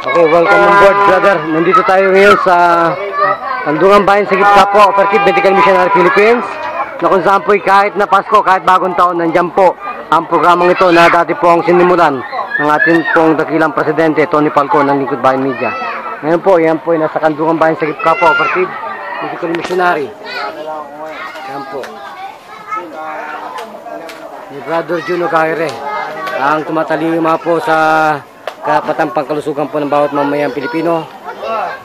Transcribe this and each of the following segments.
Okay, welcome on board, brother. Nandito tayo ngayon sa Tandungan Bayan sa Gitkapo, Operative Medical Missionary Philippines, na kung saan po'y kahit na Pasko, kahit bagong taon, nandyan po ang programang ito na dati po ang sinimulan ng ating pong dakilang presidente, Tony Falcon, ng Lingkod Bayan Media. Ngayon po, yan po ay nasa Tandungan Bayan sa Gitkapo, Operative Medical Missionary. Yan po. Ni Brother Juno Caire, ang tumatalima po sa karapatang pangkalusugan po ng bawat mamayang Pilipino,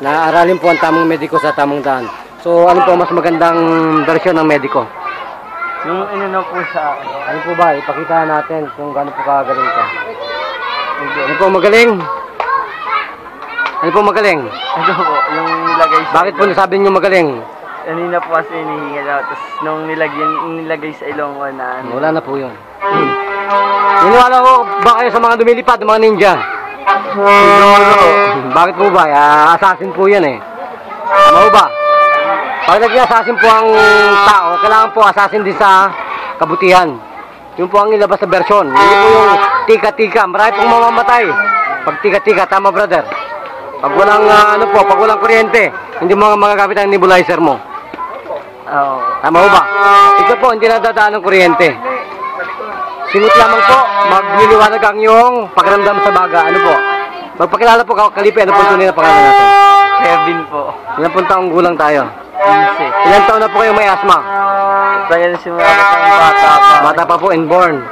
na aralin po ang tamang mediko sa tamang daan. So, ano po mas magandang bersyon ng mediko? Yung na po sa akin. Ano po ba? Ipakita natin kung gaano po kagaling ka. Ano po magaling? Ano po magaling? Ano po, yung nilagay sa... Bakit po nasabi niyo magaling? Kanina po kasi hinihingal ako, tapos nung nilagay sa ilong ko na ano. Wala na po yun. Niniwala ko ba kayo sa mga dumilipad, mga ninja? Bakit po ba? Assassin po yan eh. Ano ba? Pag naging assassin po ang tao, kailangan po assassin din sa kabutihan. Yun po ang ilabas sa versyon. Hindi po yung tika-tika. Marami pong mamamatay pag tika-tika. Tama, brother? Pag walang pag walang kuryente, hindi mo magagamit ang nebulizer mo. Oo. Tama ba? Ito po, hindi nadadaan ng kuryente. Singot lamang po, magliliwanag ang iyong pakiramdam sa baga. Ano po? Magpakilala po, Kalipe, ano po tunay na pangalan natin? Kevin po. Ilan pong taong gulang tayo? 15. Ilan taon na po kayo may asma? Tagal simula ko ng bata pa. Bata pa po, inborn.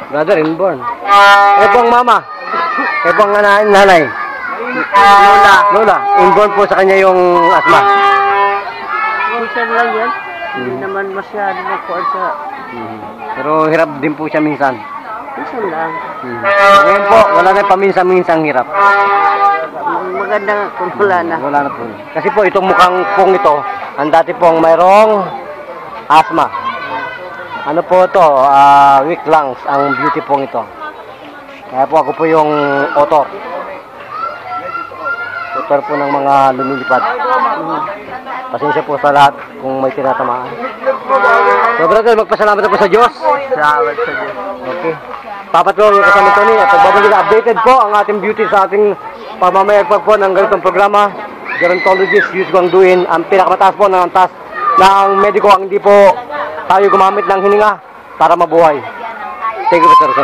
Brother, inborn. Kaya po ang mama. Kaya po ang nanay. Lola. Lola, inborn po sa kanya yung asma. Minsan lang yan. Hindi naman masyado magkuhan sa... Pero hirap din po siya minsan. Minsan lang. Ngayon po, wala na paminsan-minsang hirap. Maganda nga kung wala na. Wala na po. Kasi po itong mukhang pong ito, ang dati pong mayroong asthma. Ano po ito? Weak lungs, ang beauty pong ito. Kaya po ako po yung author. Author po ng mga lumilipad. Pasensya po sa lahat kung may tinatamaan. So brother, magpasalamat po sa Diyos. Salamat sa Diyos. Okay. Papatuloy ko sa Tony at pagbabalik updated po ang ating beauty sa ating pamamayagpag po ng ganitong programa. Gerontologist use ko ang duin ang pinakamataas po ng task ng mediko ang hindi po tayo gumamit ng hininga para mabuhay. Thank you, Sir.